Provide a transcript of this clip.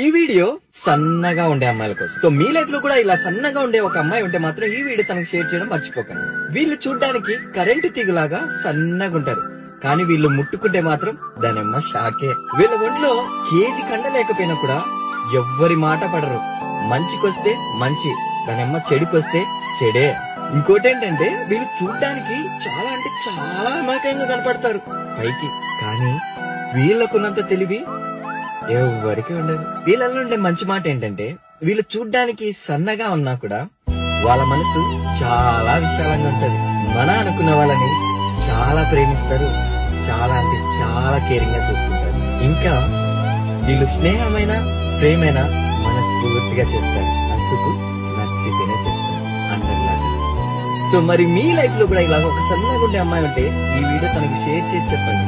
ఈ వీడియో సన్నగా ఉండే అమ్మాయిల కోసం. సో మీ లైఫ్ లో కూడా ఇలా సన్నగా ఉండే ఒక అమ్మాయి ఉంటే మాత్రం ఈ వీడియో తనకు షేర్ చేయడం మర్చిపోకండి. వీళ్ళు చూడ్డానికి కరెంటు తీగలాగా సన్నగా ఉంటారు, కానీ వీళ్ళు ముట్టుకుంటే మాత్రం దానమ్మ షాకే. వీళ్ళ ఒంట్లో కేజీ కండ లేకపోయినా కూడా ఎవ్వరి మాట పడరు. మంచికొస్తే మంచి, దానమ్మ చెడుకొస్తే చెడే. ఇంకోటేంటంటే వీళ్ళు చూడ్డానికి చాలా అంటే చాలా అమాయకంగా కనపడతారు పైకి, కానీ వీళ్ళకున్నంత తెలివి ఎవరికి ఉండదు. వీళ్ళలో ఉండే మంచి మాట ఏంటంటే వీళ్ళు చూడ్డానికి సన్నగా ఉన్నా కూడా వాళ్ళ మనసు చాలా విశాలంగా ఉంటది. మన అనుకున్న వాళ్ళని చాలా ప్రేమిస్తారు, చాలా అంటే చాలా కేరింగ్ గా చూసుకుంటారు. ఇంకా వీళ్ళు స్నేహమైన ప్రేమైన మనస్ఫూర్తిగా చేస్తారు, మనసుకు నచ్చితేనే చేస్తారు అందరిలాగా. సో మరి మీ లైఫ్ లో కూడా ఇలాగ ఒక సన్నగా ఉండే అమ్మాయి ఉంటే ఈ వీడియో తనకి షేర్ చేసి చెప్పండి.